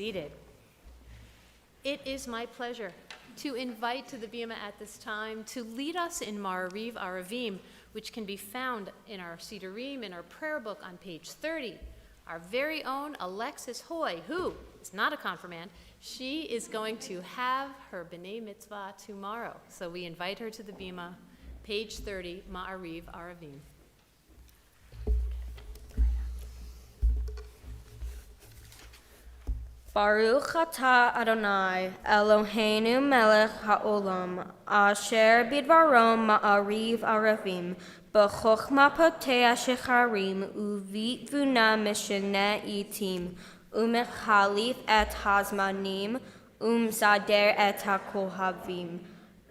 seated. It is my pleasure to invite to the Bima at this time to lead us in Ma'ariv Aravim, which can be found in our Sidurim, in our prayer book on page 30. Our very own Alexis Hoy, who is not a confirmand, she is going to have her B'nai Mitzvah tomorrow. So we invite her to the Bima, page 30, Ma'ariv Aravim. Baruch atah Adonai, Eloheinu melech haolam, asher bidvaro ma'ariv aravim, b'chochma potea shecharim, uvit vuna mishene itim, umechalif et hazmanim, umzader et hakohavim,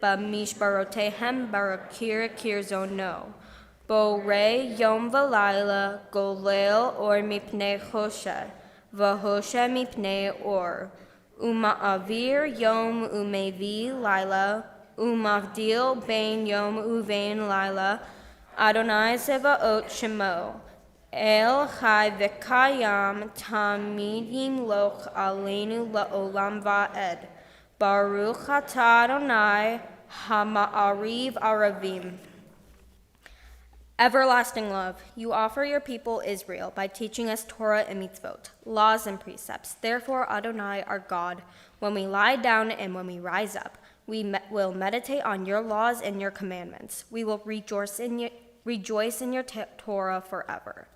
b'mishbarotehem barakir kirzono, borei yom v'layla, golel or mipnei choshe, V'hoshe mipnei or, uma'avir yom umevi laila, umavdil bein yom uvein laila, Adonai Zevaot Shemo, El Chai v'kayam tamid yimloch aleinu la'olam va'ed, Baruch atah Adonai hama'ariv aravim. Everlasting love, you offer your people Israel by teaching us Torah and mitzvot, laws and precepts. Therefore, Adonai, our God, when we lie down and when we rise up, we will meditate on your laws and your commandments. We will rejoice in your Torah forever.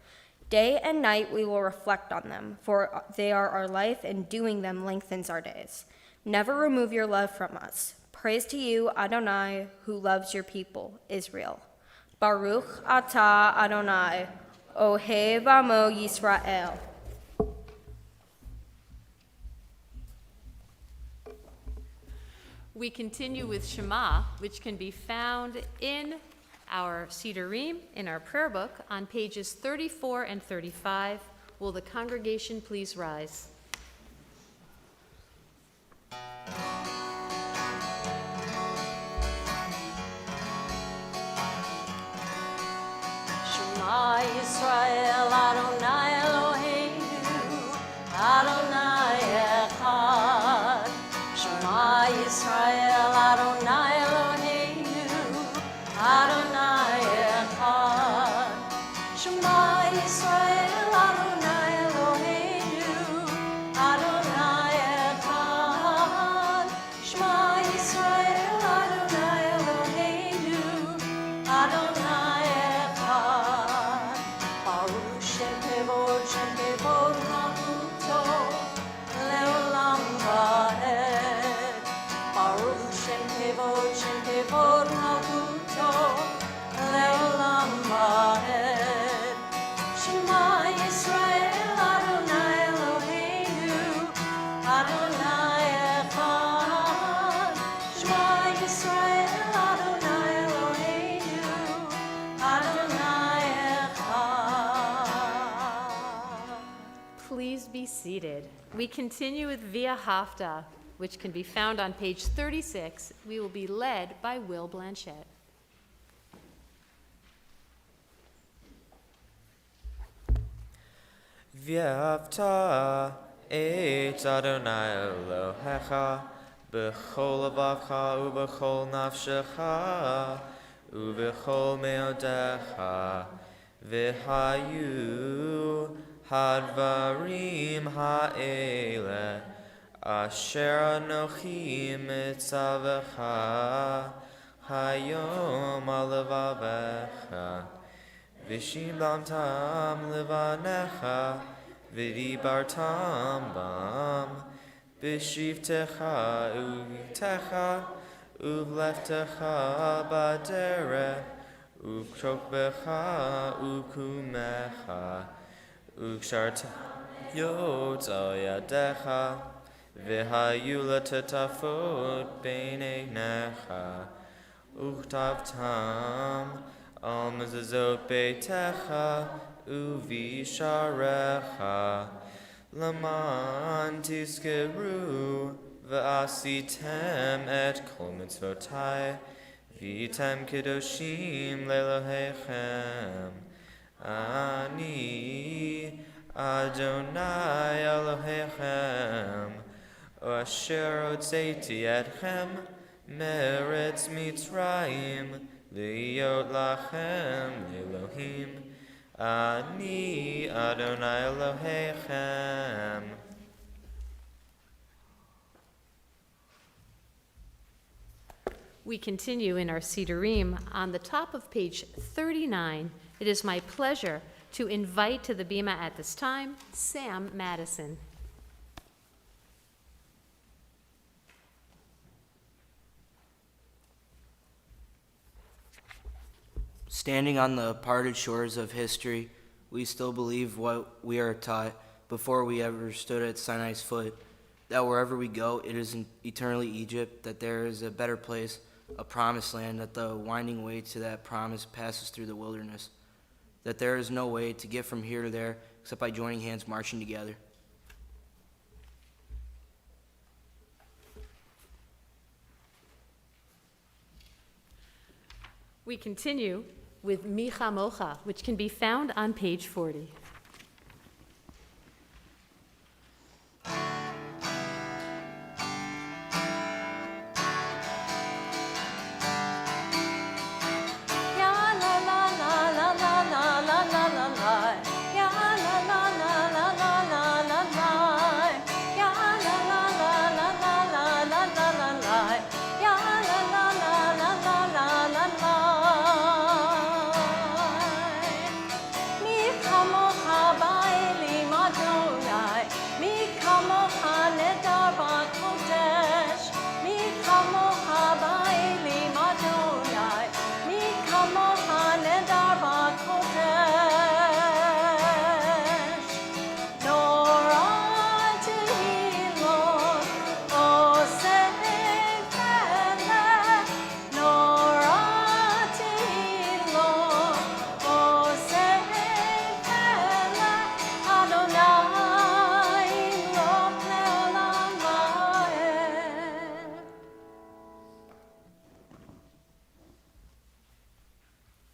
Day and night we will reflect on them, for they are our life, and doing them lengthens our days. Never remove your love from us. Praise to you, Adonai, who loves your people, Israel. Baruch atah Adonai, Ohev Amo Yisrael. We continue with Shema, which can be found in our Sidurim, in our prayer book, on pages 34 and 35. Will the congregation please rise? Shema Yisrael, Adonai Eloheinu, Adonai Echad. Shema Yisrael, Adonai Eloheinu, Adonai Echad. Shema Yisrael, Adonai Eloheinu, Adonai Echad. Shema Yisrael, Adonai Eloheinu, Adonai Echad. Baruch Shem Kevod Malchuto, Leolam Vaed. Baruch Shem Kevod Malchuto, Leolam Vaed. Shema Yisrael, Adonai Eloheinu, Adonai Echad. Shema Yisrael, Adonai Eloheinu, Adonai Echad. Please be seated. We continue with Via Hafta, which can be found on page 36. We will be led by Will Blanchette. V'yavta et Adonai Elohecha b'chol levavcha u'b'chol nafshecha u'b'chol meodecha v'hayu hadvarim ha'ele asher anochi mitzavecha hayom alevavecha v'shibamtam levanecha v'dibartam bam b'shivtecha u'techa u'leftecha b'derech u'krokbecha u'kumecha u'ksharta yot al yadecha v'hayu letetafot b'neinecha u'chtavtam al mezuzot beitecha u'visharecha laman tizkeru v'asitem et kol mitzvotai v'item kedoshim lelohechem ani Adonai Elohechem, asher hotzeiti etchem meretz Mitzrayim, liot lachem Elohim, ani Adonai Elohechem. We continue in our Sidurim. On the top of page 39, it is my pleasure to invite to the Bima at this time Sam Madison. Standing on the parted shores of history, we still believe what we are taught before we ever stood at Sinai's foot, that wherever we go, it is eternally Egypt, that there is a better place, a promised land, that the winding way to that promise passes through the wilderness, that there is no way to get from here to there except by joining hands marching together. We continue with Micha Mocha, which can be found on page 40.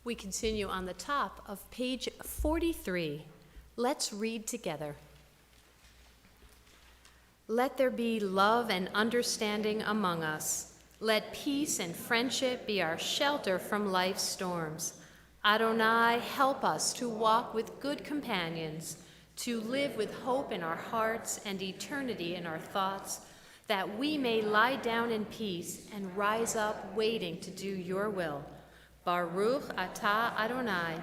We continue on the top of page 43. Let's read together. Let there be love and understanding among us. Let peace and friendship be our shelter from life's storms. Adonai, help us to walk with good companions, to live with hope in our hearts and eternity in our thoughts, that we may lie down in peace and rise up waiting to do your will. Baruch atah Adonai,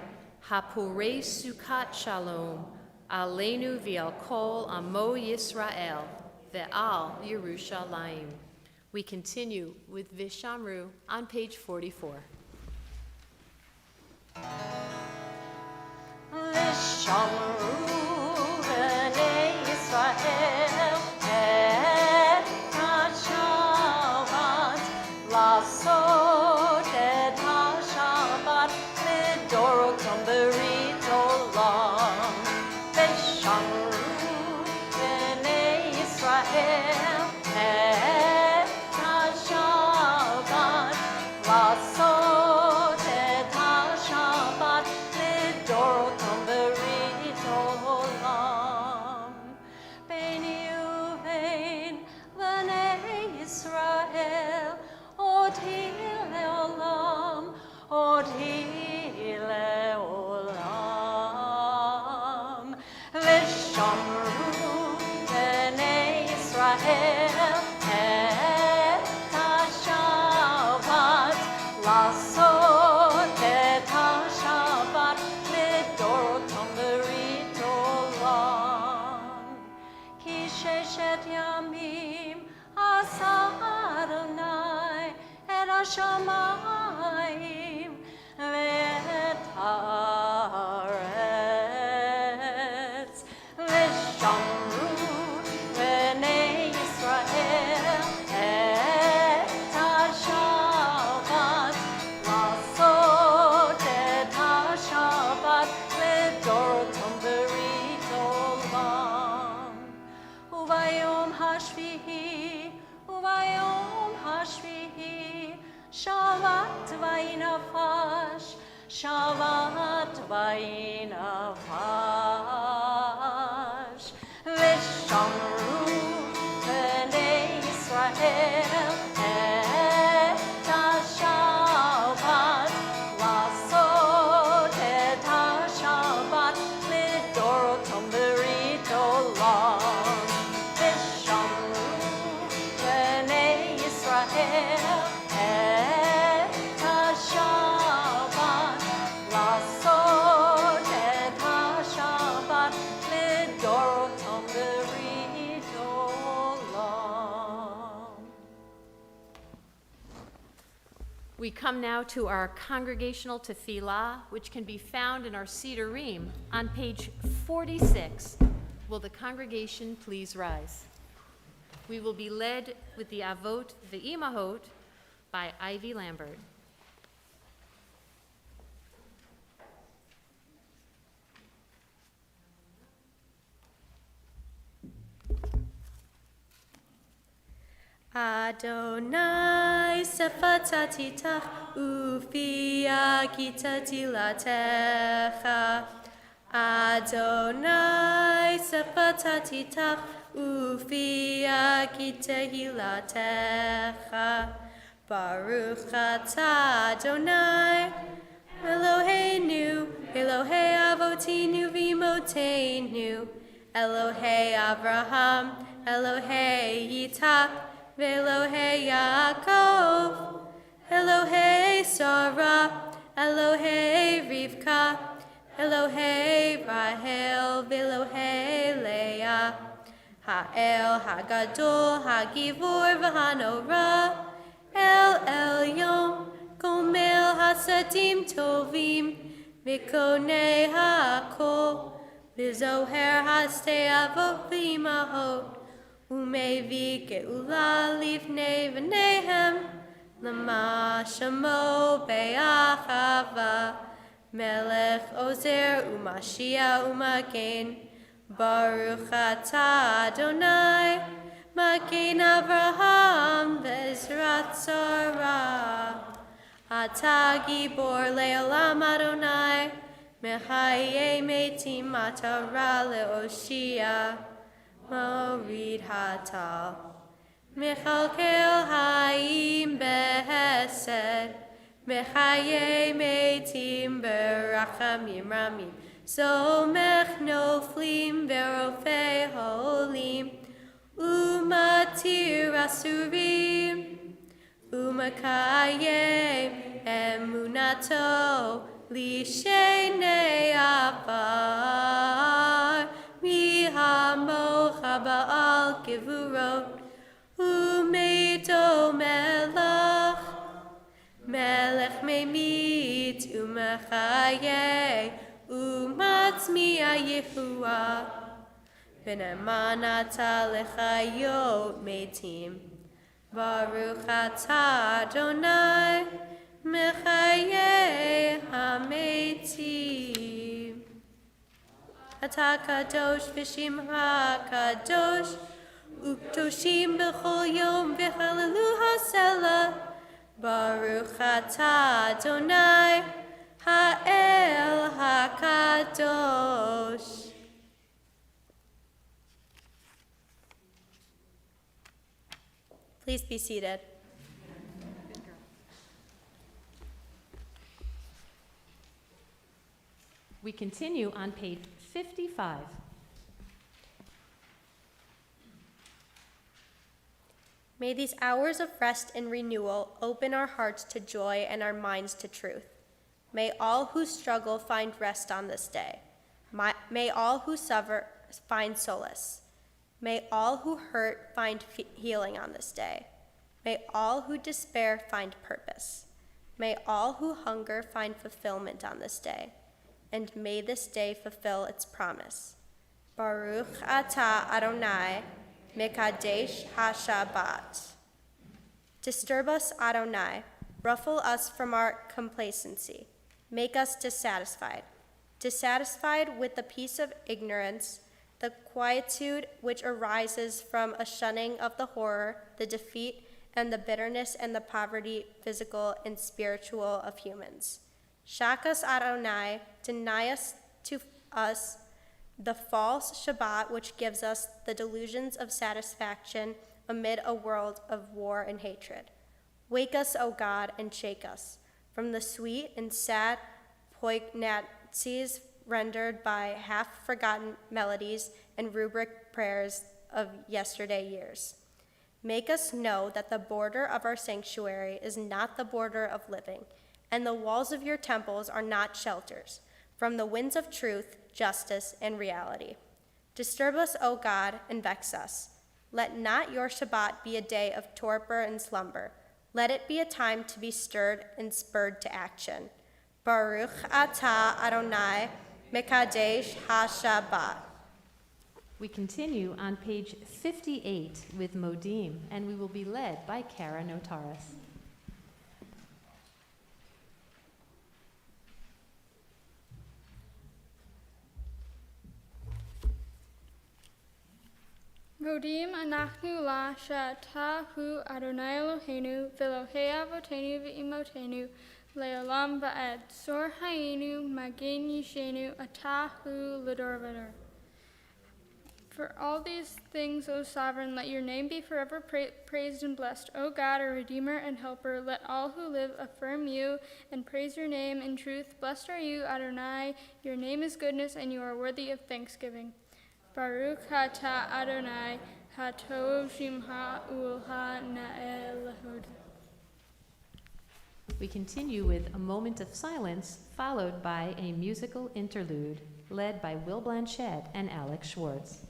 hapurei sukat shalom, aleinu v'al kol amo Yisrael, ve'al Yerushalayim. We continue with Vishamru on page 44. Vishamru b'nei Yisrael et HaShabbat lasot et HaShabbat lidorotam berit olam. Vishamru b'nei Yisrael et HaShabbat lasot et HaShabbat lidorotam berit olam. Beini uvein b'nei Yisrael oti leolam, oti leolam. Vishamru b'nei Yisrael et HaShabbat lasot et HaShabbat lidorotam berit olam. Ki sheshet yamim asa Adonai et hashamayim ve'et haaretz. Vishamru b'nei Yisrael et HaShabbat lasot et HaShabbat lidorotam berit olam. Ubayom hashvihi, Shabbat We come now to our congregational tefillah, which can be found in our Seder Ream on page 46. Will the congregation please rise? We will be led with the Avot Ve'imahot by Ivy Lambert. Adonai sefatatitach ufia kitatilatecha. Adonai sefatatitach ufia kitahilatecha. Baruch atah Adonai Eloheinu, Elohei avotinu v'imotenu, Elohei Avraham, Elohei Yitzhak, Ve'Elohei Yaakov, Elohei Sarah, Elohei Rivka, Elohei Rahel, Ve'Elohei Leah, Ha'el Hagadol, Hagivor v'Hanora, El Elyon, Gomel Hasadim Tovim, Mikonei Ha'akol, V'Zoher Hastei Avot V'imahot, Umevi Geula Livnei V'neihem, Lama Shamo Be'achava, Melech Ozer Umashia Umagen, Baruch atah Adonai, Magen Avraham Ve'ezrat Sarah. Atah Gibor Le'olam Adonai, Mechaye Metim Atara Le'oshia, Morid Hatal, Mechalkel Haim Behesed, Mechaye Metim Berachamim Ramim, Somech Noflim Verofei Holim, Umatir Asurim, Umakayem Emunato Lishenei Afar Mihamocha Ba'al Gevurot Umeito Melech Melech Memit Umachaye Umatzmiya Yehua V'nemanata Lechayot Metim Baruch atah Adonai, Mechaye HaMetim. Atah kadosh v'shimcha kadosh, ukdoshim b'chol yom v'chalelu hasela. Baruch atah Adonai, Ha'el HaKadosh. Please be seated. We continue on page 55. May these hours of rest and renewal open our hearts to joy and our minds to truth. May all who struggle find rest on this day. May all who suffer find solace. May all who hurt find healing on this day. May all who despair find purpose. May all who hunger find fulfillment on this day. And may this day fulfill its promise. Baruch atah Adonai, Mekadesh HaShabbat. Disturb us, Adonai. Ruffle us from our complacency. Make us dissatisfied. Dissatisfied with the peace of ignorance, the quietude which arises from a shunning of the horror, the defeat, and the bitterness and the poverty, physical and spiritual, of humans. Shock us, Adonai, deny us to us the false Shabbat which gives us the delusions of satisfaction amid a world of war and hatred. Wake us, O God, and shake us from the sweet and sad poignancies rendered by half-forgotten melodies and rubric prayers of yesterday years. Make us know that the border of our sanctuary is not the border of living, and the walls of your temples are not shelters from the winds of truth, justice, and reality. Disturb us, O God, and vex us. Let not your Shabbat be a day of torpor and slumber, Let it be a time to be stirred and spurred to action. Baruch atah Adonai Mekadesh HaShabbat. We continue on page 58 with Modim, and we will be led by Kara Notaris. Modim anachnu la she'ata hu Adonai Eloheinu v'Elohei avotenu v'imotenu le'olam va'ed. Sor hayinu magen yishenu atah hu l'dor v'dor. For all these things, O Sovereign, let your name be forever praised and blessed. O God, our Redeemer and Helper, let all who live affirm you and praise your name in truth. Blessed are you, Adonai. Your name is goodness, and you are worthy of thanksgiving. Baruch atah Adonai, hatov shimcha u'lha na'el lahod. We continue with a moment of silence, followed by a musical interlude, led by Will Blanchett and Alex Schwartz.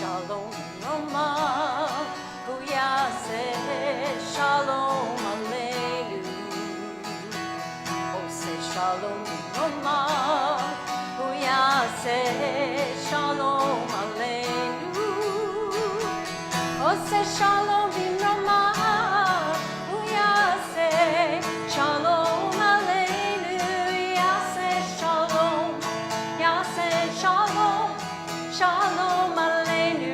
Shalom Roma, hu yaseh shalom aleinu. Ose shalom Roma, hu yaseh shalom aleinu. Ose shalom Roma, hu yaseh shalom aleinu. Yaseh shalom, yaseh shalom, shalom aleinu.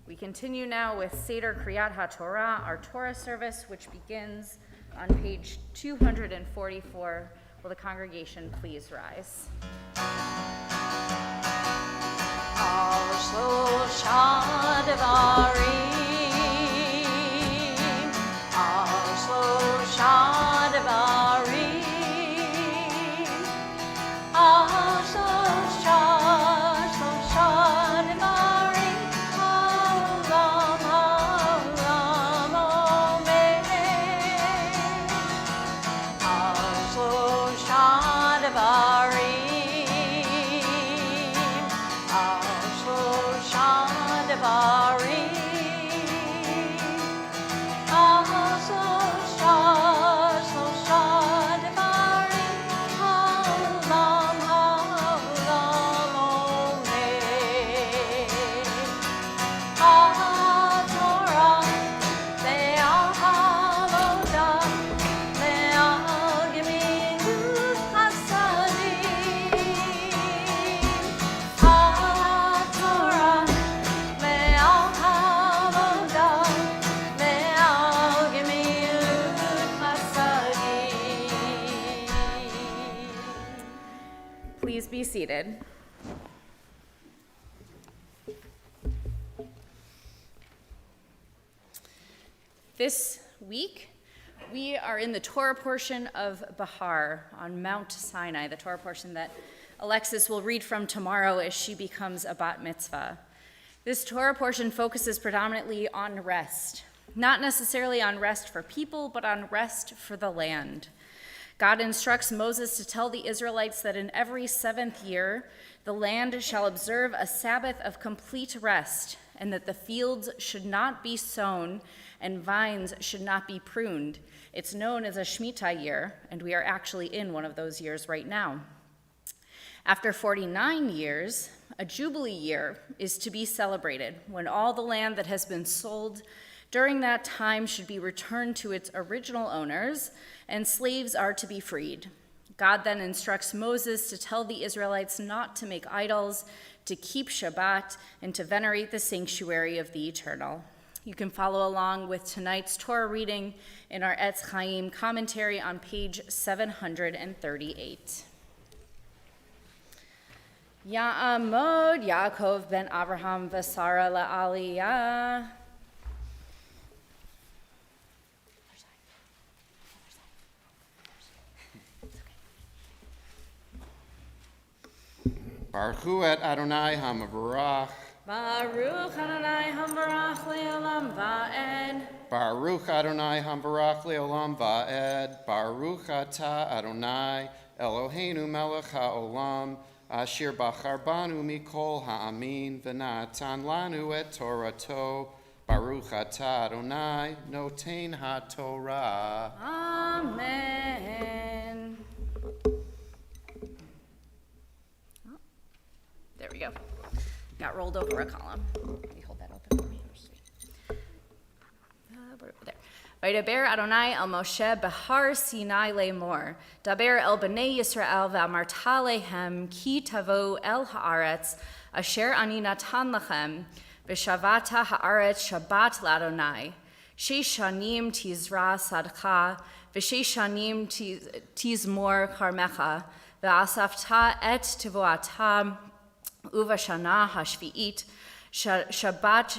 We continue now with Seder Kriyat HaTorah, our Torah service, which begins on page 244. Will the congregation please rise? Al Shlosha Devarim, Al Shlosha devarim. Please be seated. This week, we are in the Torah portion of Behar on Mount Sinai, the Torah portion that Alexis will read from tomorrow as she becomes a bat mitzvah. This Torah portion focuses predominantly on rest, not necessarily on rest for people, but on rest for the land. God instructs Moses to tell the Israelites that in every seventh year, the land shall observe a Sabbath of complete rest, and that the fields should not be sown and vines should not be pruned. It's known as a Shemitah year, and we are actually in one of those years right now. After 49 years, a Jubilee year is to be celebrated, when all the land that has been sold during that time should be returned to its original owners, and slaves are to be freed. God then instructs Moses to tell the Israelites not to make idols, to keep Shabbat, and to venerate the sanctuary of the Eternal. You can follow along with tonight's Torah reading in our Etz Chaim commentary on page 738. Ya'amod Yaakov ben Abraham v'Sara la'aliyah. Baruch hu et Adonai HaMavarach. Baruch Adonai Hambarach le'olam va'ed. Baruch Adonai HaMavarach le'olam va'ed. Baruch atah Adonai Eloheinu melech ha'olam. Asher bachar banu mikol ha'amin v'natan lanu et Torato. Baruch atah Adonai noten ha'torah. Amen. There we go. Got rolled over a column. Let me hold that open for me. There. Vaydaber Adonai el Moshe Behar Sinai Lemor. Daber el Bnei Yisrael v'amarta lehem ki tavo el haaretz asher ani natan lachem v'shavata haaretz Shabbat l'Adonai. Sheish shanim tizra sadcha v'sheish shanim tizmor karmecha v'asafta et tivoata Uvashana hashvi'it Shabbat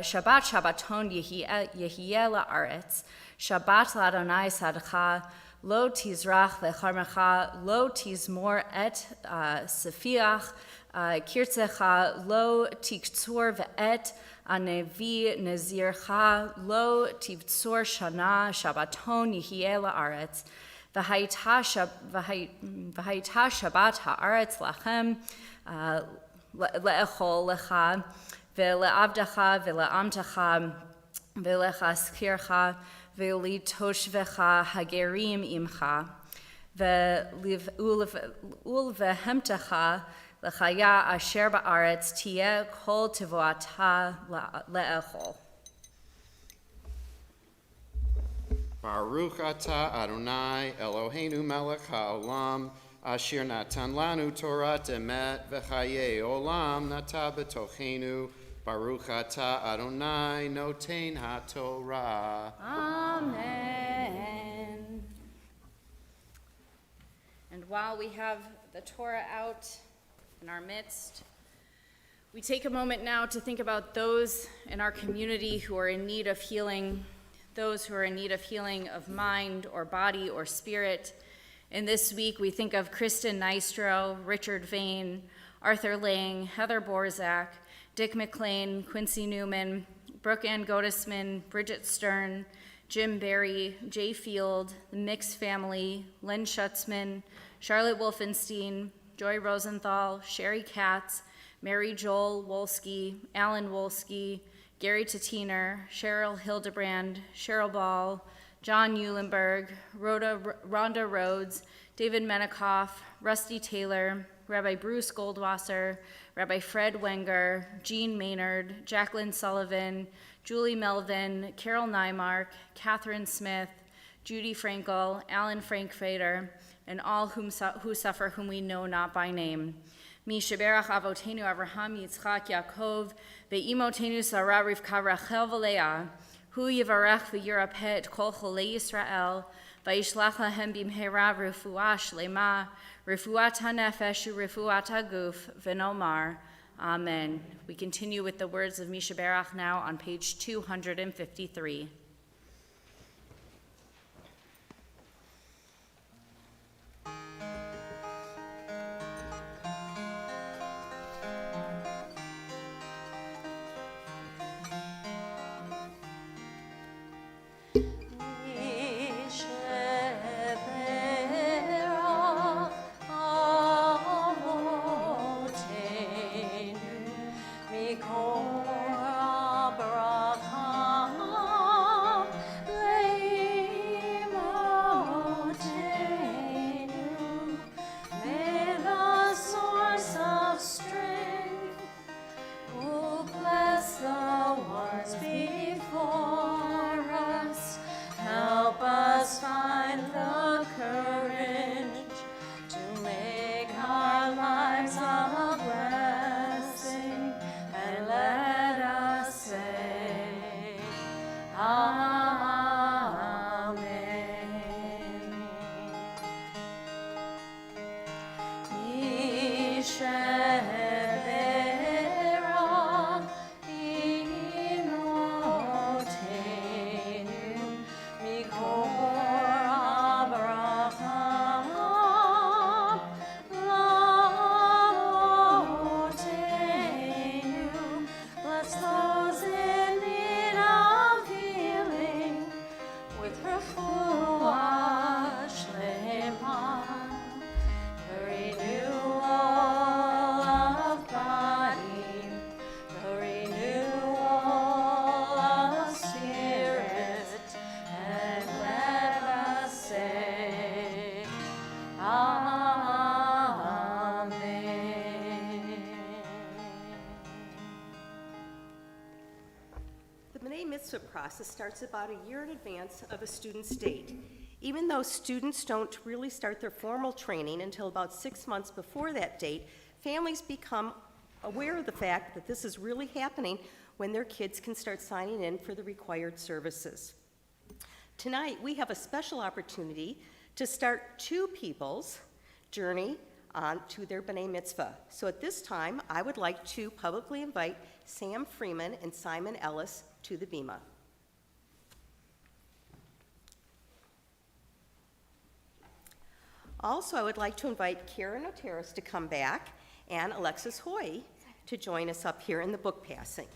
Shabbaton Yehiel la'aretz Shabbat l'Adonai sadcha lo tizrach lecharmecha lo tizmor et sefiach kirtzecha lo tiktzor ve'et anevi nezircha lo tivtzor shana Shabbaton Yehiel la'aretz v'haita Shabbat ha'aretz lachem le'echol lecha ve'le'avdecha ve'le'amtecha ve'lechaskircha ve'litoshvecha hagerim imcha ve'ulvehemtecha lechaya asher ba'aretz tieh kol tivoata le'echol. Baruch atah Adonai Eloheinu melech ha'olam. Asher natan lanu Torat emet v'chayei olam nata b'tochenu. Baruch atah Adonai noten ha'torah. Amen. And while we have the Torah out in our midst, we take a moment now to think about those in our community who are in need of healing, those who are in need of healing of mind or body or spirit. And this week, we think of Kristen Nystro, Richard Vane, Arthur Lang, Heather Borzak, Dick McLean, Quincy Newman, Brooke Ann Godesman, Bridget Stern, Jim Berry, Jay Field, the Mix family, Len Schutzman, Charlotte Wolfenstein, Joy Rosenthal, Sherry Katz, Mary Joel Wolski, Alan Wolski, Gary Tatiner, Cheryl Hildebrand, Cheryl Ball, John Eulenberg, Rhonda Rhodes, David Menikoff, Rusty Taylor, Rabbi Bruce Goldwasser, Rabbi Fred Wenger, Jean Maynard, Jacqueline Sullivan, Julie Melvin, Carol Nymark, Catherine Smith, Judy Frankel, Alan Frankfeder, and all who suffer whom we know not by name. Mi sheberach avotenu Avraham, Yitzchak, Yaakov, ve'imotenu Sarah, Rivka, Rachel, v'Leah, hu yivarech v'yirapeh et kol cholei Yisrael, v'yishlach lahem bimhera refuah shlema, refuat hanefesh u'refuat haguf, v'nomar. Amen. We continue with the words of Mi sheberach now on page 253. Process starts about a year in advance of a student's date. Even though students don't really start their formal training until about 6 months before that date, families become aware of the fact that this is really happening when their kids can start signing in for the required services. Tonight, we have a special opportunity to start two people's journey on to their B'nai Mitzvah. So at this time, I would like to publicly invite Sam Freeman and Simon Ellis to the Bima. Also, I would like to invite Karen Oteris to come back and Alexis Hoy to join us up here in the book passing.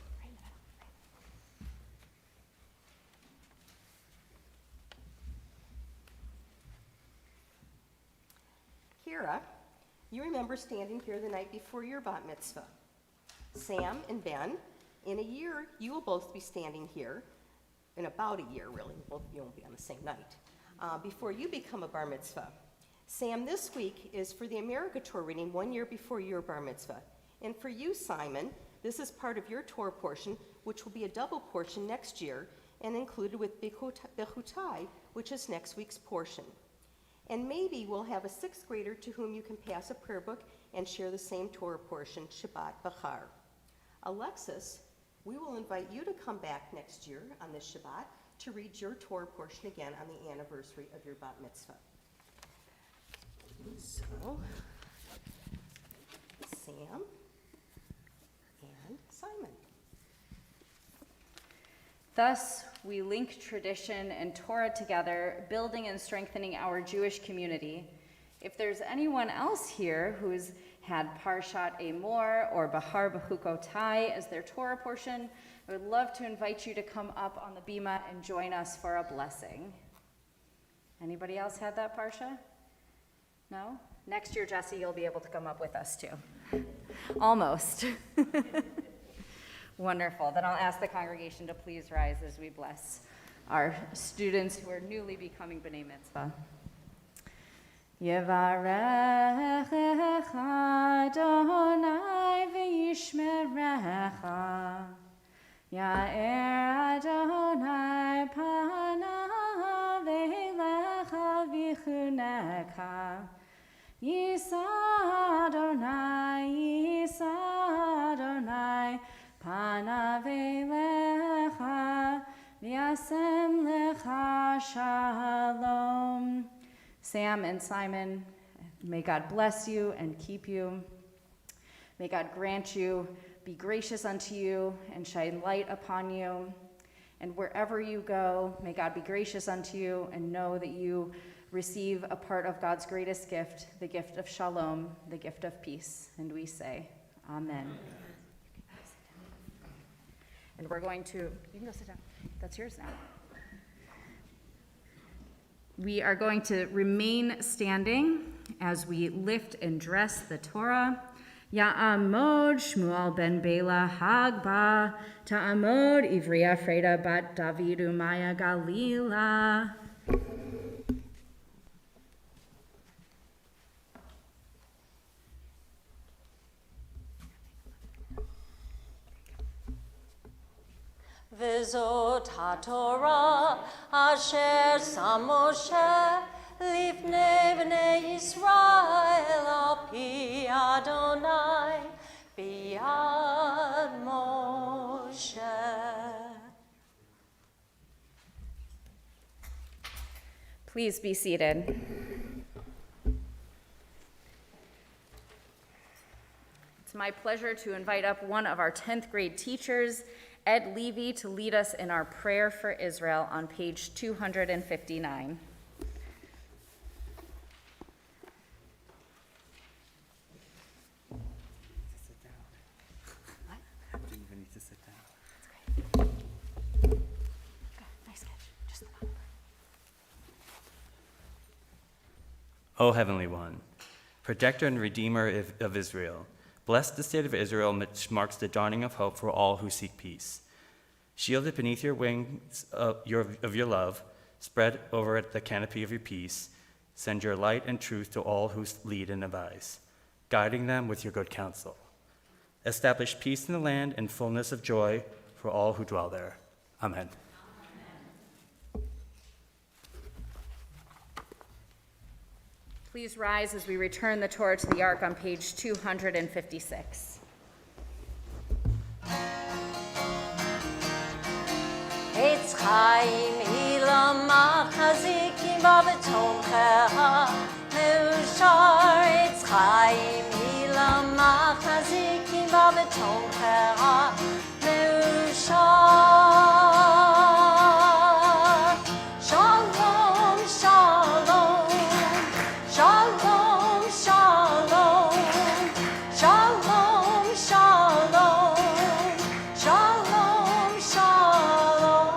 Kira, you remember standing here the night before your bat mitzvah. Sam and Ben, in a year, you will both be standing here, in about a year, really, both of you won't be on the same night, before you become a bar mitzvah. Sam, this week is for the America Tour reading 1 year before your bar mitzvah. And for you, Simon, this is part of your Torah portion, which will be a double portion next year and included with Bechutai, which is next week's portion. And maybe we'll have a 6th grader to whom you can pass a prayer book and share the same Torah portion, Shabbat, Behar. Alexis, we will invite you to come back next year on this Shabbat to read your Torah portion again on the anniversary of your bat mitzvah. So, Sam and Simon. Thus, we link tradition and Torah together, building and strengthening our Jewish community. If there's anyone else here who's had Parshat Emor or Behar Bechukotai as their Torah portion, I would love to invite you to come up on the Bima and join us for a blessing. Anybody else had that Parsha? No? Next year, Jesse, you'll be able to come up with us too. Almost. Wonderful. Then I'll ask the congregation to please rise as we bless our students who are newly becoming B'nai Mitzvah. Yevarechecha Adonai v'yishmerecha. Ya'er Adonai panav elecha v'chuneka. Yisa Adonai panav elecha v'yasem lecha shalom. Sam and Simon, may God bless you and keep you. May God grant you, be gracious unto you, and shine light upon you. And wherever you go, may God be gracious unto you, and know that you receive a part of God's greatest gift, the gift of shalom, the gift of peace. And we say, Amen. And we're going to, you can go sit down. That's yours now. We are going to remain standing as we lift and dress the Torah. Ya'amod Shmuel ben Bela Hagba, Ta'amod Ivriya Freda bat David Umaya Galila. V'zot haTorah asher sam Moshe lifnei bnei Yisrael al pi Adonai biyad Moshe. Please be seated. It's my pleasure to invite up one of our 10th grade teachers, Ed Levy, to lead us in our prayer for Israel on page 259. O Heavenly One, protector and redeemer of Israel, bless the state of Israel, which marks the dawning of hope for all who seek peace. Shielded beneath your wings of your love, spread over it the canopy of your peace. Send your light and truth to all who lead and advise, guiding them with your good counsel. Establish peace in the land and fullness of joy for all who dwell there. Amen. Please rise as we return the Torah to the Ark on page 256. Eitz chaim ilam machazikim ba betomchecha meushar. Eitz chaim ilam machazikim ba betomchecha meushar. Shalom, shalom, shalom, shalom, shalom, shalom, shalom, shalom.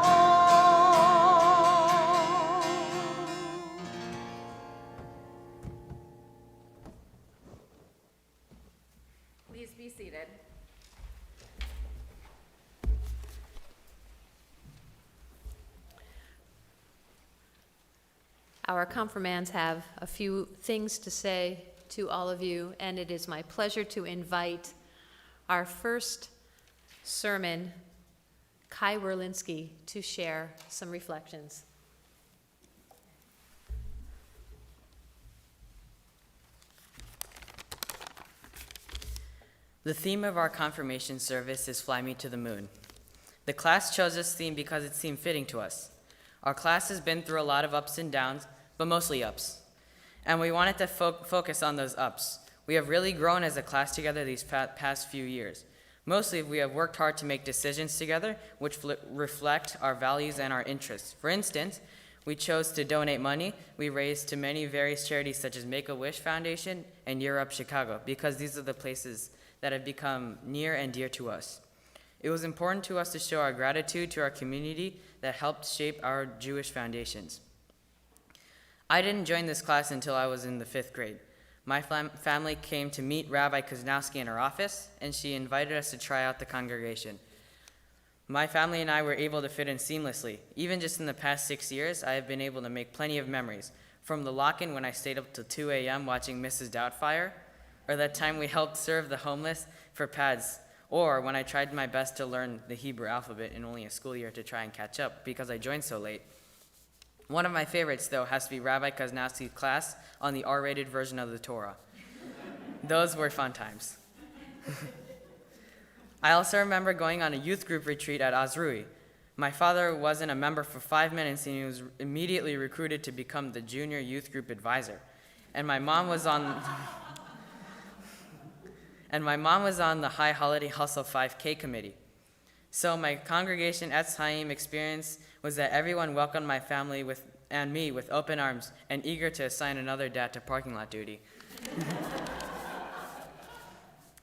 Please be seated. Our confirmands have a few things to say to all of you, and it is my pleasure to invite our first sermon, Kai Werlinski, to share some reflections. The theme of our confirmation service is Fly Me to the Moon. The class chose this theme because it seemed fitting to us. Our class has been through a lot of ups and downs, but mostly ups. And we wanted to focus on those ups. We have really grown as a class together these past few years. Mostly, we have worked hard to make decisions together which reflect our values and our interests. For instance, we chose to donate money we raised to many various charities such as Make-A-Wish Foundation and Year Up Chicago, because these are the places that have become near and dear to us. It was important to us to show our gratitude to our community that helped shape our Jewish foundations. I didn't join this class until I was in the 5th grade. My family came to meet Rabbi Kuznowski in her office, and she invited us to try out the congregation. My family and I were able to fit in seamlessly. Even just in the past 6 years, I have been able to make plenty of memories, from the lock-in when I stayed up till 2 a.m. watching Mrs. Doubtfire, or that time we helped serve the homeless for pads, or when I tried my best to learn the Hebrew alphabet in only a school year to try and catch up because I joined so late. One of my favorites, though, has to be Rabbi Kuznowski's class on the R-rated version of the Torah. Those were fun times. I also remember going on a youth group retreat at Azrui. My father wasn't a member for 5 minutes, and he was immediately recruited to become the junior youth group advisor. And my mom was on the High Holiday Hustle 5K committee. So my congregation Etz Chaim experience was that everyone welcomed my family and me with open arms and eager to assign another dad to parking lot duty.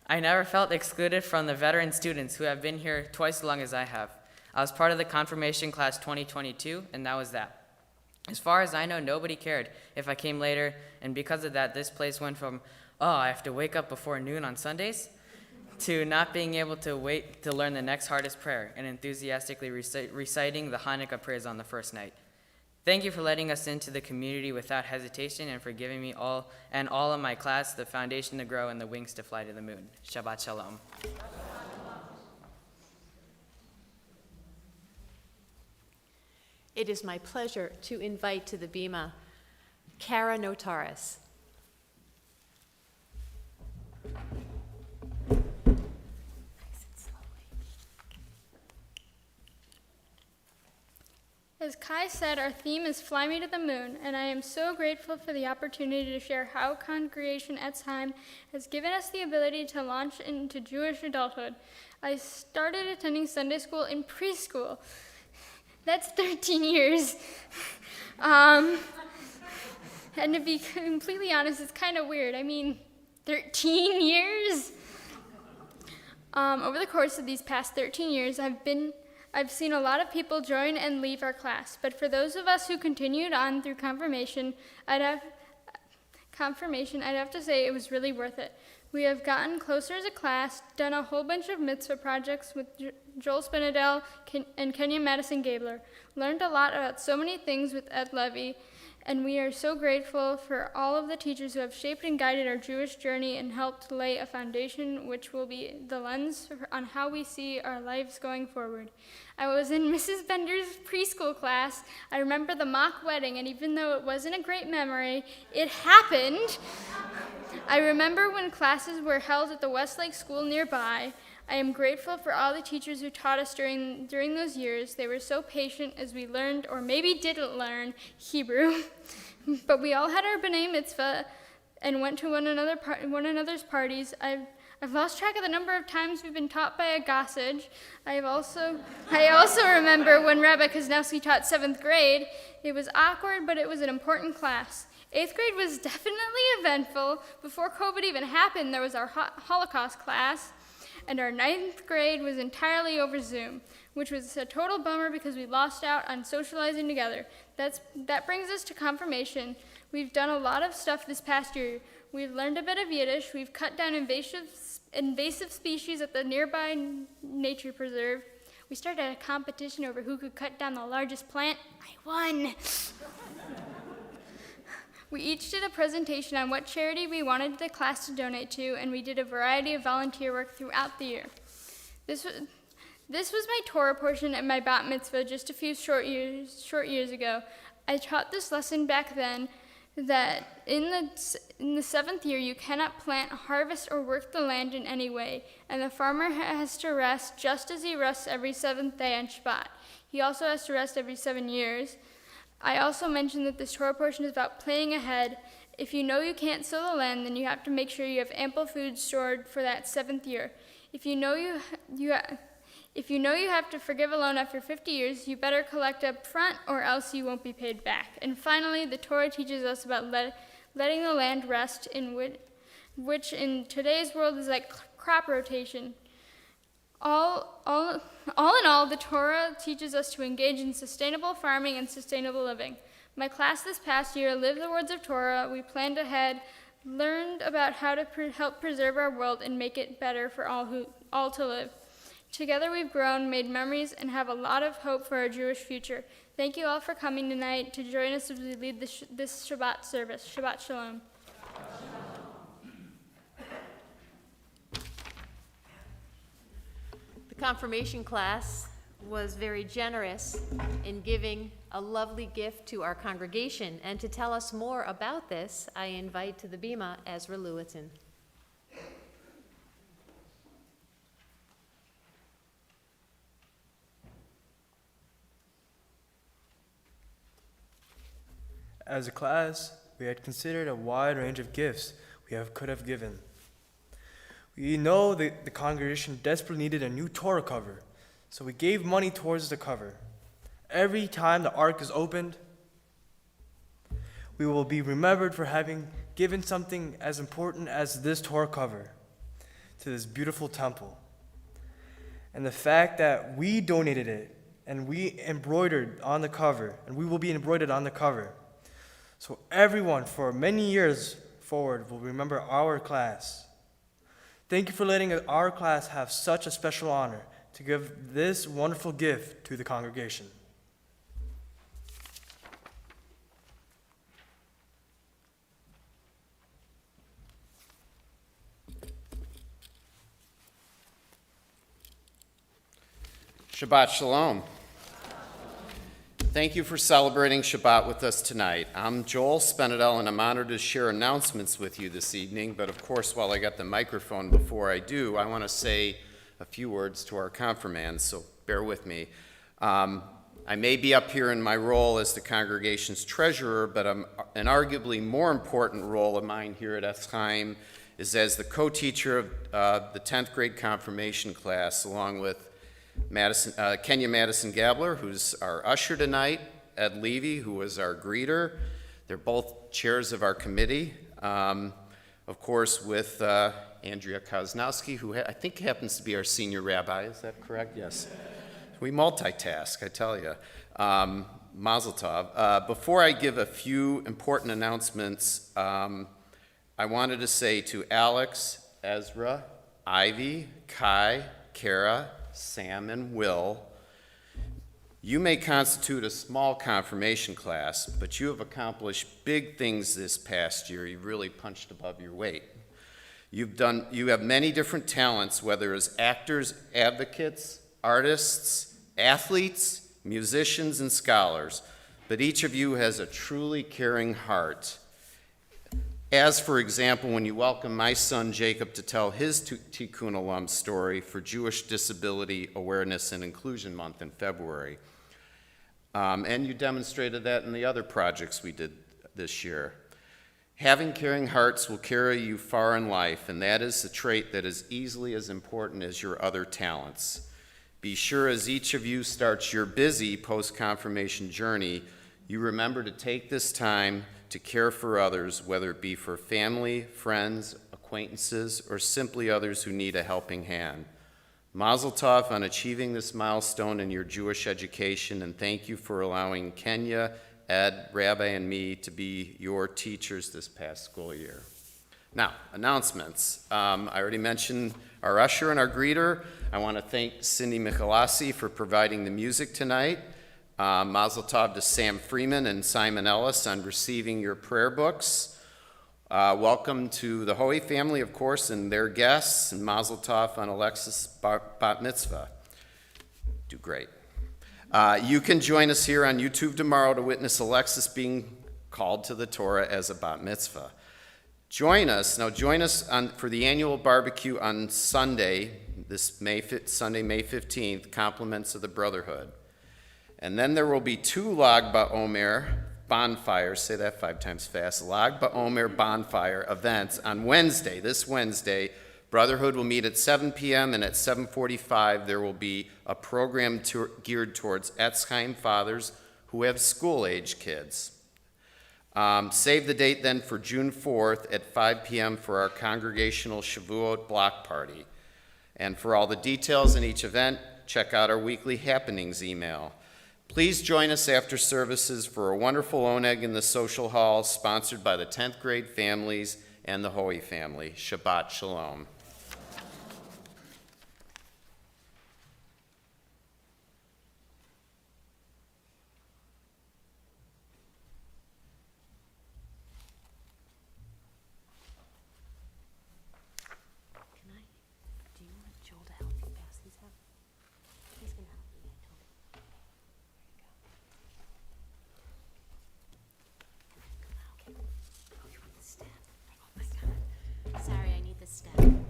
I never felt excluded from the veteran students who have been here twice as long as I have. I was part of the confirmation class 2022, and that was that. As far as I know, nobody cared if I came later, and because of that, this place went from, oh, I have to wake up before noon on Sundays, to not being able to wait to learn the next hardest prayer and enthusiastically reciting the Hanukkah prayers on the first night. Thank you for letting us into the community without hesitation and for giving me all of my class the foundation to grow and the wings to fly to the moon. Shabbat Shalom. It is my pleasure to invite to the bima Kara Notaris. As Kai said, our theme is Fly Me to the Moon, and I am so grateful for the opportunity to share how Congregation Etz Chaim has given us the ability to launch into Jewish adulthood. I started attending Sunday school in preschool. That's 13 years. And to be completely honest, it's kind of weird. 13 years? Over the course of these past 13 years, I've seen a lot of people join and leave our class, but for those of us who continued on through confirmation, I'd have to say it was really worth it. We have gotten closer as a class, done a whole bunch of mitzvah projects with Joel Spinadell and Kenya Madison Gabler, learned a lot about so many things with Ed Levy, and we are so grateful for all of the teachers who have shaped and guided our Jewish journey and helped lay a foundation which will be the lens on how we see our lives going forward. I was in Mrs. Bender's preschool class. I remember the mock wedding, and even though it wasn't a great memory, it happened. I remember when classes were held at the Westlake School nearby. I am grateful for all the teachers who taught us during those years. They were so patient as we learned, or maybe didn't learn, Hebrew. But we all had our B'nai Mitzvah and went to one another's parties. I've lost track of the number of times we've been taught by a gossage. I also remember when Rabbi Kuznowski taught 7th grade. It was awkward, but it was an important class. 8th grade was definitely eventful. Before COVID even happened, there was our Holocaust class. And our 9th grade was entirely over Zoom, which was a total bummer because we lost out on socializing together. That brings us to confirmation. We've done a lot of stuff this past year. We've learned a bit of Yiddish. We've cut down invasive species at the nearby nature preserve. We started a competition over who could cut down the largest plant. I won. We each did a presentation on what charity we wanted the class to donate to, and we did a variety of volunteer work throughout the year. This was my Torah portion at my bat mitzvah just a few short years ago. I taught this lesson back then that in the 7th year you cannot plant, harvest, or work the land in any way, and the farmer has to rest just as he rests every 7th day on Shabbat. He also has to rest every 7 years. I also mentioned that this Torah portion is about planning ahead. If you know you can't sow the land, then you have to make sure you have ample food stored for that 7th year. If you know you have to forgive a loan after 50 years, you better collect up front or else you won't be paid back. And finally, the Torah teaches us about letting the land rest, which in today's world is like crop rotation. All in all, the Torah teaches us to engage in sustainable farming and sustainable living. My class this past year lived the words of Torah. We planned ahead, learned about how to help preserve our world and make it better for all to live. Together we've grown, made memories, and have a lot of hope for our Jewish future. Thank you all for coming tonight to join us as we lead this Shabbat service. Shabbat Shalom. The confirmation class was very generous in giving a lovely gift to our congregation. And to tell us more about this, I invite to the bima Ezra Lewitton. As a class, we had considered a wide range of gifts could have given. We know that the congregation desperately needed a new Torah cover, so we gave money towards the cover. Every time the ark is opened, we will be remembered for having given something as important as this Torah cover to this beautiful temple. And the fact that we donated it and we embroidered on the cover, and we will be embroidered on the cover. So everyone for many years forward will remember our class. Thank you for letting our class have such a special honor to give this wonderful gift to the congregation. Shabbat Shalom. Thank you for celebrating Shabbat with us tonight. I'm Joel Spenadel, and I'm honored to share announcements with you this evening. But of course, while I got the microphone before I do, I want to say a few words to our confirmands, so bear with me. I may be up here in my role as the congregation's treasurer, but an arguably more important role of mine here at Etz Chaim is as the co-teacher of the 10th grade confirmation class, along with Kenya Madison Gabler, who's our usher tonight, Ed Levy, who was our greeter. They're both chairs of our committee. Of course, with Andrea Koznowski, who I think happens to be our senior rabbi. Is that correct? Yes. We multitask, I tell you. Mazel tov. Before I give a few important announcements, I wanted to say to Alex, Ezra, Ivy, Kai, Kara, Sam, and Will, you may constitute a small confirmation class, but you have accomplished big things this past year. You've really punched above your weight. You have many different talents, whether as actors, advocates, artists, athletes, musicians, and scholars, but each of you has a truly caring heart. As, for example, when you welcome my son Jacob to tell his Tikkun Olam story for Jewish Disability Awareness and Inclusion Month in February. And you demonstrated that in the other projects we did this year. Having caring hearts will carry you far in life, and that is a trait that is easily as important as your other talents. Be sure as each of you starts your busy post-confirmation journey, you remember to take this time to care for others, whether it be for family, friends, acquaintances, or simply others who need a helping hand. Mazel tov on achieving this milestone in your Jewish education, and thank you for allowing Kenya, Ed, Rabbi, and me to be your teachers this past school year. Now, announcements. I already mentioned our usher and our greeter. I want to thank Cindy Michalasi for providing the music tonight. Mazel tov to Sam Freeman and Simon Ellis on receiving your prayer books. Welcome to the Hoey family, of course, and their guests, and Mazel tov on Alexis' bat mitzvah. Do great. You can join us here on YouTube tomorrow to witness Alexis being called to the Torah as a bat mitzvah. Join us for the annual barbecue on Sunday, Sunday, May 15th, Compliments of the Brotherhood. And then there will be 2 Lag BaOmer bonfires, say that 5 times fast, Lag BaOmer bonfire events on Wednesday, this Wednesday. Brotherhood will meet at 7 p.m. and at 7:45 there will be a program geared towards Etz Chaim fathers who have school-age kids. Save the date then for June 4th at 5 p.m. for our congregational Shavuot block party. And for all the details in each event, check out our weekly happenings email. Please join us after services for a wonderful oneg in the social hall sponsored by the 10th grade families and the Hoey family. Shabbat Shalom. Do you want Joel to help you pass these out? He's gonna help you. There you go. Okay. Oh, you want the stem? Oh my God. Sorry, I need the stem.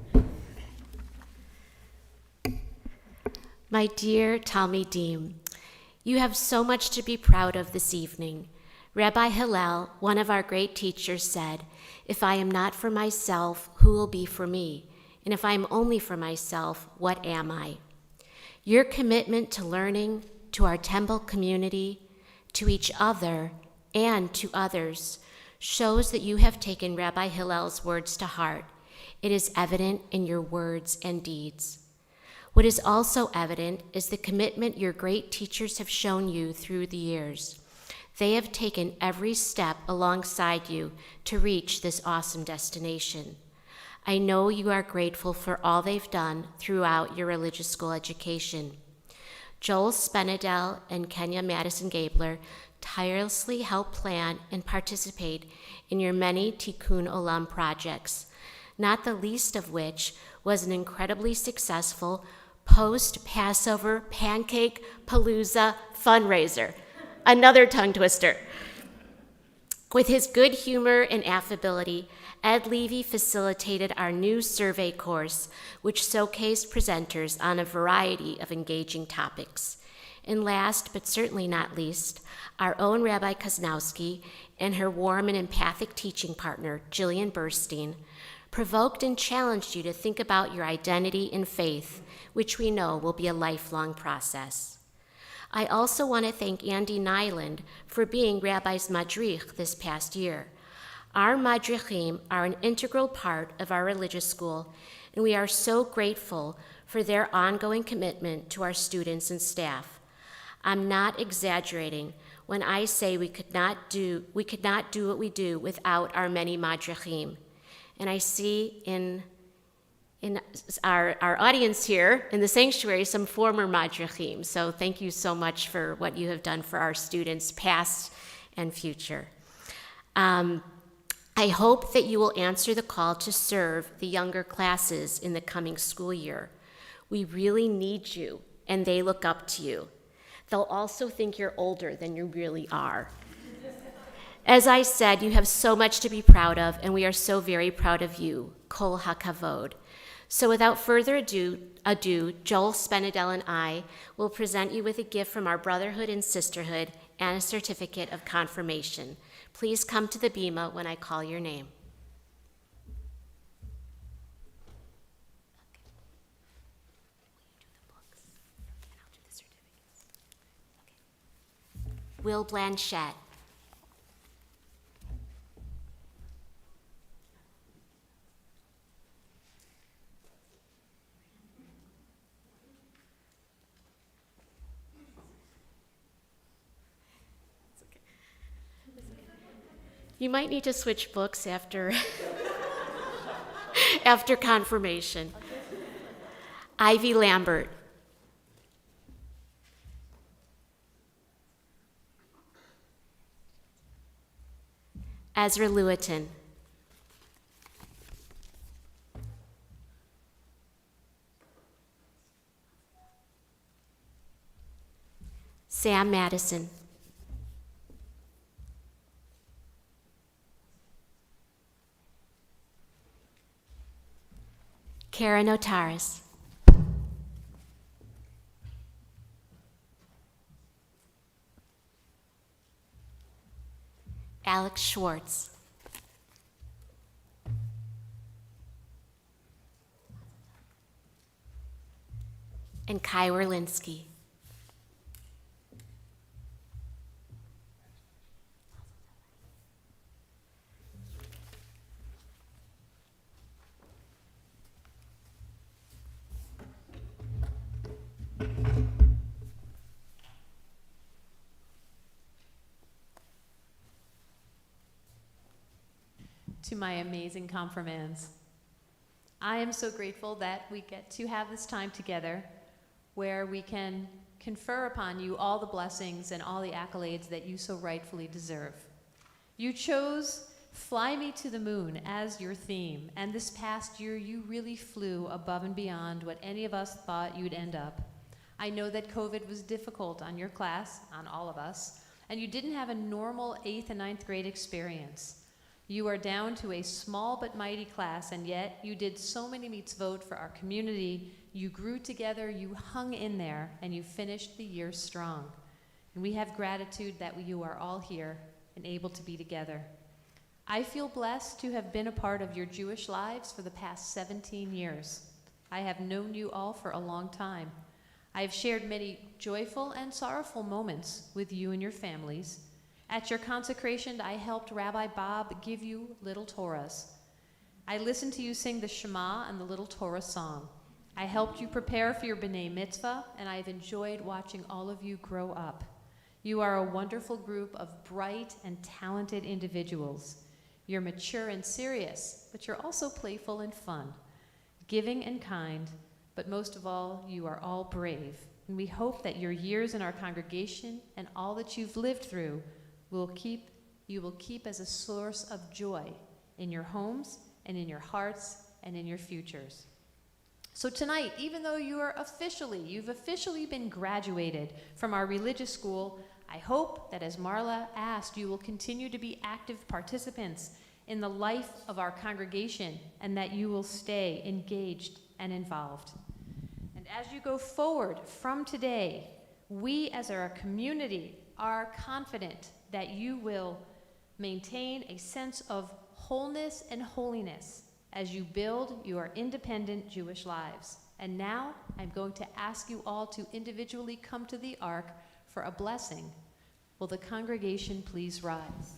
My dear Talmidim, you have so much to be proud of this evening. Rabbi Hillel, one of our great teachers, said, "If I am not for myself, who will be for me? And if I am only for myself, what am I?" Your commitment to learning, to our temple community, to each other, and to others shows that you have taken Rabbi Hillel's words to heart. It is evident in your words and deeds. What is also evident is the commitment your great teachers have shown you through the years. They have taken every step alongside you to reach this awesome destination. I know you are grateful for all they've done throughout your religious school education. Joel Spenedel and Kenya Madison Gabler tirelessly help plan and participate in your many Tikkun Olam projects, not the least of which was an incredibly successful post-Passover pancake palooza fundraiser. Another tongue twister. With his good humor and affability, Ed Levy facilitated our new survey course, which showcased presenters on a variety of engaging topics. And last, but certainly not least, our own Rabbi Koznowski and her warm and empathic teaching partner, Jillian Burstein, provoked and challenged you to think about your identity and faith, which we know will be a lifelong process. I also want to thank Andy Nyland for being Rabbi's Madrich this past year. Our Madrichim are an integral part of our religious school, and we are so grateful for their ongoing commitment to our students and staff. I'm not exaggerating when I say we could not do what we do without our many Madrichim. And I see in our audience here in the sanctuary some former Madrichim. So thank you so much for what you have done for our students, past and future. I hope that you will answer the call to serve the younger classes in the coming school year. We really need you, and they look up to you. They'll also think you're older than you really are. As I said, you have so much to be proud of, and we are so very proud of you. Kol HaKavod. So without further ado, Joel Spenedel and I will present you with a gift from our brotherhood and sisterhood and a certificate of confirmation. Please come to the bima when I call your name. Will Blanchette. You might need to switch books after after confirmation. Ivy Lambert. Ezra Lewitton. Sam Madison. Karen Otaris. Alex Schwartz. And Kai Werlinski. to my amazing confirmands. I am so grateful that we get to have this time together where we can confer upon you all the blessings and all the accolades that you so rightfully deserve. You chose Fly Me to the Moon as your theme, and this past year you really flew above and beyond what any of us thought you'd end up. I know that COVID was difficult on your class, on all of us, and you didn't have a normal 8th and 9th grade experience. You are down to a small but mighty class, and yet you did so many mitzvot for our community. You grew together, you hung in there, and you finished the year strong. And we have gratitude that you are all here and able to be together. I feel blessed to have been a part of your Jewish lives for the past 17 years. I have known you all for a long time. I have shared many joyful and sorrowful moments with you and your families. At your consecration, I helped Rabbi Bob give you little Torahs. I listened to you sing the Shema and the little Torah song. I helped you prepare for your B'nai Mitzvah, and I've enjoyed watching all of you grow up. You are a wonderful group of bright and talented individuals. You're mature and serious, but you're also playful and fun, giving and kind, but most of all, you are all brave. And we hope that your years in our congregation and all that you've lived through you will keep as a source of joy in your homes and in your hearts and in your futures. So tonight, even though you've officially been graduated from our religious school, I hope that as Marla asked, you will continue to be active participants in the life of our congregation and that you will stay engaged and involved. And as you go forward from today, we as our community are confident that you will maintain a sense of wholeness and holiness as you build your independent Jewish lives. And now I'm going to ask you all to individually come to the ark for a blessing. Will the congregation please rise?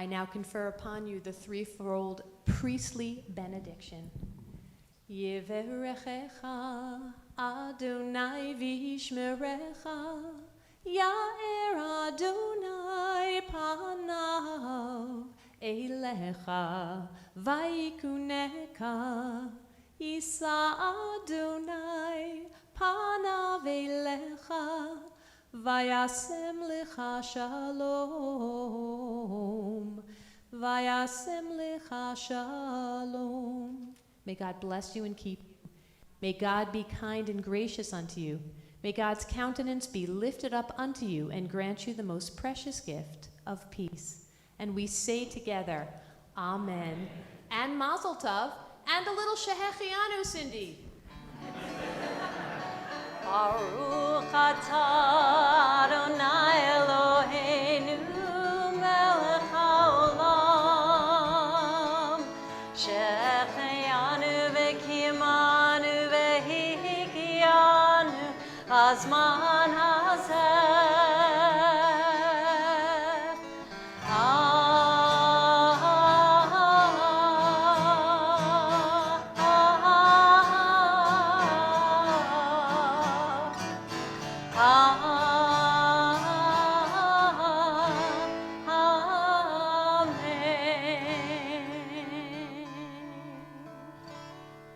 I now confer upon you the threefold priestly benediction. Yivarechecha Adonai v'yishmerecha, Ya'er Adonai panav elecha v'yikuneka, Yisa Adonai panav elecha v'yasem lecha shalom, v'yasem lecha shalom. May God bless you and keep you. May God be kind and gracious unto you. May God's countenance be lifted up unto you and grant you the most precious gift of peace. And we say together, Amen, and Mazel Tov, and a little Shehechianu, Cindy. Baruch atah Adonai Eloheinu melech haolam, shehechianu v'kiyamanu v'hikianu hazman hazeh.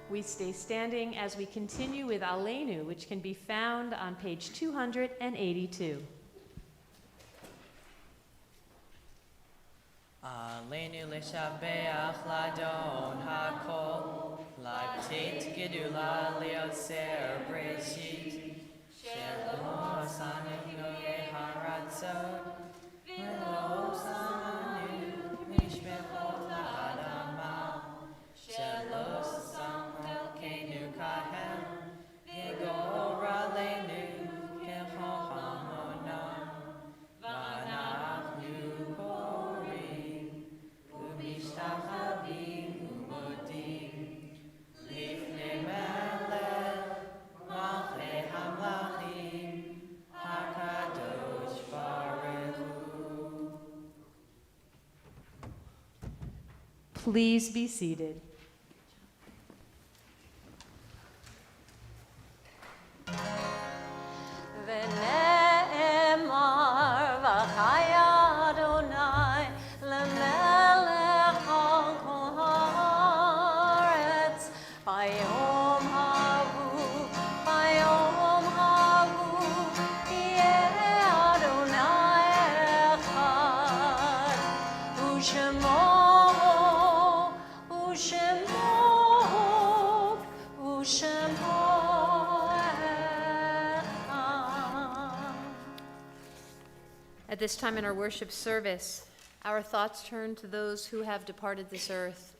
We stay standing as we continue with Aleinu, which can be found on page 282. Aleinu l'shabeach ladon hakol, l'abtit gedula liotzer breshit, shelo sanenu yeharatzot, v'lo sanenu mishmechot la'adama, shelo samel kenu kahem, v'gor aleinu kechohamonam, v'anachnu korim, u'mishtachavim u'modim, lifnei melech malchei hamlachim, hakadosh baruch hu. Please be seated. V'ne'emar v'chaya Adonai l'melech al kol haaretz, bayom havu yeh Adonai echad, u'shemo At this time in our worship service, our thoughts turn to those who have departed this earth.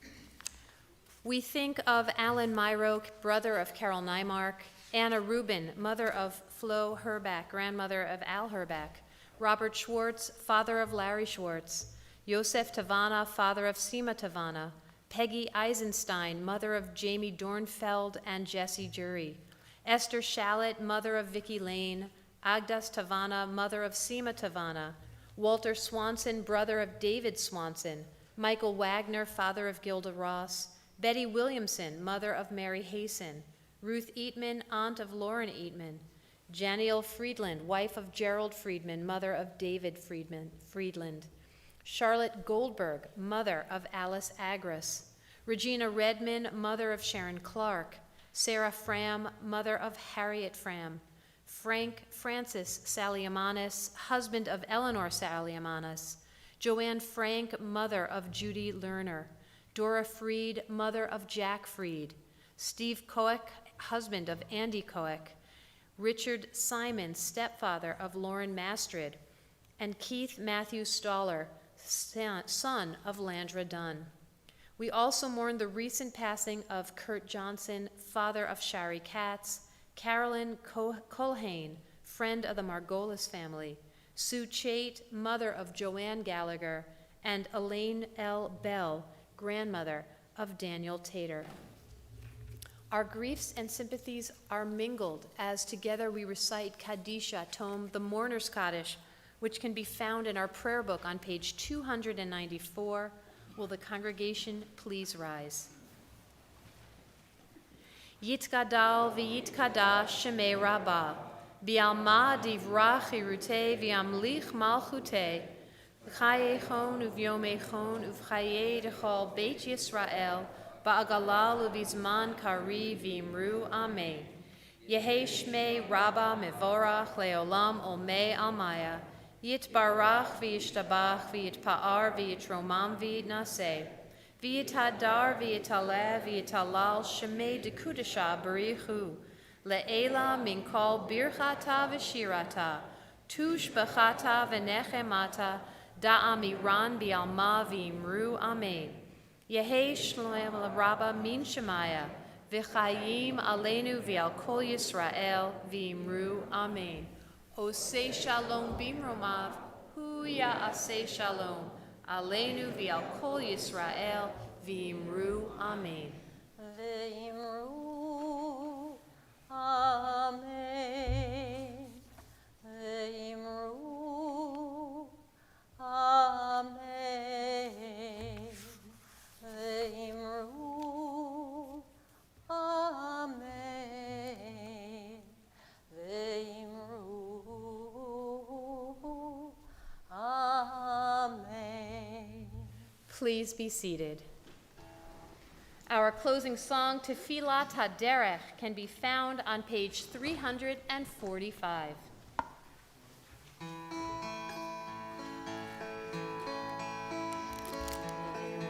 We think of Alan Myroke, brother of Carol Nymark, Anna Rubin, mother of Flo Herback, grandmother of Al Herback, Robert Schwartz, father of Larry Schwartz, Yosef Tavana, father of Sima Tavana, Peggy Eisenstein, mother of Jamie Dornfeld and Jesse Jury, Esther Shallett, mother of Vicky Lane, Agdas Tavana, mother of Sima Tavana, Walter Swanson, brother of David Swanson, Michael Wagner, father of Gilda Ross, Betty Williamson, mother of Mary Hasten, Ruth Eatman, aunt of Lauren Eatman, Janiel Friedland, wife of Gerald Friedman, mother of David Friedland, Charlotte Goldberg, mother of Alice Agras, Regina Redman, mother of Sharon Clark, Sarah Fram, mother of Harriet Fram, Frank Francis Saliamanis, husband of Eleanor Saliamanis, Joanne Frank, mother of Judy Lerner, Dora Freed, mother of Jack Freed, Steve Koek, husband of Andy Koek, Richard Simon, stepfather of Lauren Mastrid, and Keith Matthew Staller, son of Landra Dunn. We also mourn the recent passing of Kurt Johnson, father of Shari Katz, Carolyn Colhane, friend of the Margolis family, Sue Chait, mother of Joanne Gallagher, and Elaine L. Bell, grandmother of Daniel Tater. Our griefs and sympathies are mingled as together we recite Kadisha, tome the Mourner's Kaddish, which can be found in our prayer book on page 294. Will the congregation please rise? Yitgadal v'yitkadash shemei Rabbah, bi'alma divrach chirutei v'yamlich malchutei, v'chayechon uv'yomechon uv'chayei dechol Beit Yisrael, ba'agalal uv'izman kari v'imru amen. Yehi shmei Rabbah mevorach leolam olmei almaya, yitbarach v'yishtabach v'yitpa'ar v'yitromam v'yitnaseh, v'yitadar v'yitaleh v'yitalal shemei dekudesha barichu, le'ela min kol birchata v'shirata, tushbachata v'nechemata, da'amiran bi'alma v'imru amen. Yehi shlem Rabbah min shemaya, v'chayim aleinu v'al kol Yisrael v'imru amen. Osei shalom bimromav, hu ya'aseh shalom, aleinu v'al kol Yisrael v'imru amen. Ve'imru amen. Ve'imru amen. Ve'imru amen. Ve'imru amen. Please be seated. Our closing song, Tefilat HaDerech, can be found on page 345.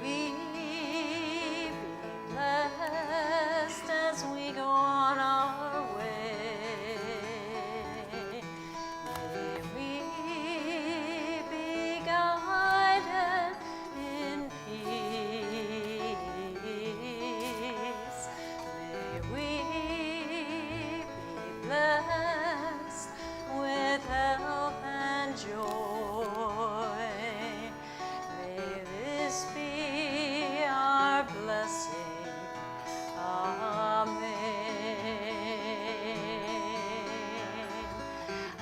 We be blessed as we go on our way. May we be guided in peace. May we be blessed with health and joy. May this be our blessing. Amen.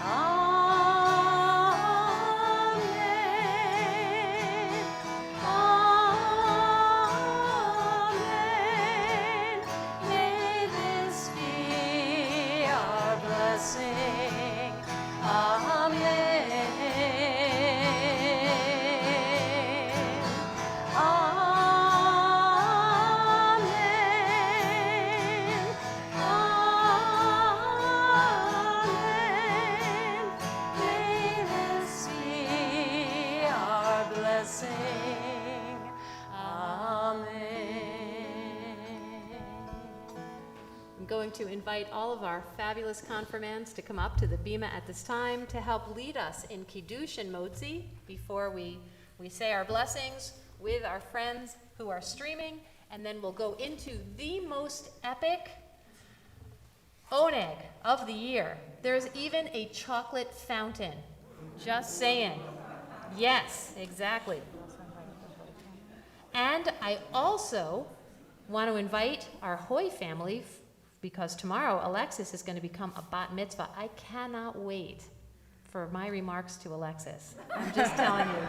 Amen. Amen. May this be our blessing. Amen. Amen. Amen. May this be our blessing. Amen. I'm going to invite all of our fabulous confirmands to come up to the bima at this time to help lead us in Kiddush and Motzi before we say our blessings with our friends who are streaming, and then we'll go into the most epic oneg of the year. There's even a chocolate fountain. Just saying. Yes, exactly. And I also want to invite our Hoy family, because tomorrow Alexis is going to become a bat mitzvah. I cannot wait for my remarks to Alexis. I'm just telling you.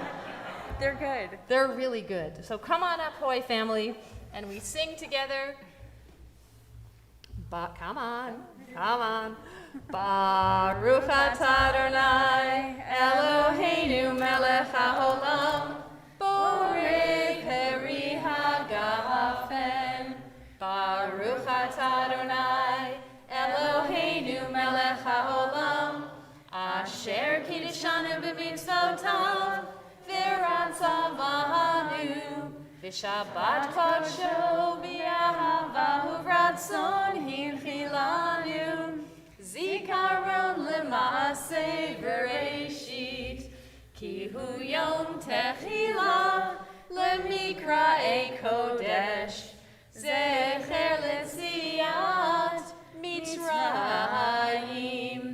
They're good. They're really good. So come on up, Hoy family, and we sing together. Come on. Baruch atah Adonai, Eloheinu melech haolam, borei peri hagafen. Baruch atah Adonai, Eloheinu melech haolam, asher kiddishanu b'mitzvotav, v'ratzavanu, v'shabbat kodsho b'ahava u'ratzon hinchilanu, zikaron l'maaseh bereshit, ki hu yom techila l'mikra'ei kodesh, zecher l'tziat Mitzrayim,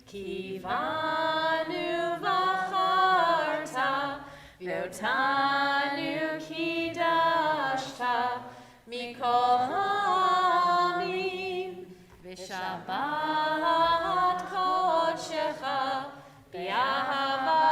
ki vanu v'charta, v'otanu kidashta, mikol ha'amim, v'shabbat kodshecha, b'ahava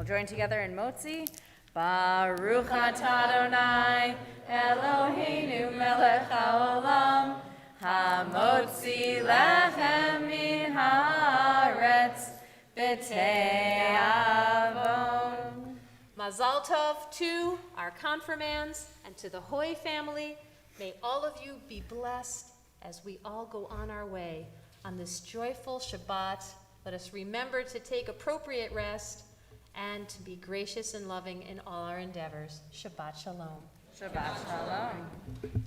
We'll join together in Motzi. Baruch atah Adonai, Eloheinu melech haolam, hamotzi lechem min haaretz, b'tei avon. Mazal Tov to our confirmands and to the Hoy family. May all of you be blessed as we all go on our way on this joyful Shabbat. Let us remember to take appropriate rest and to be gracious and loving in all our endeavors. Shabbat Shalom. Shabbat Shalom.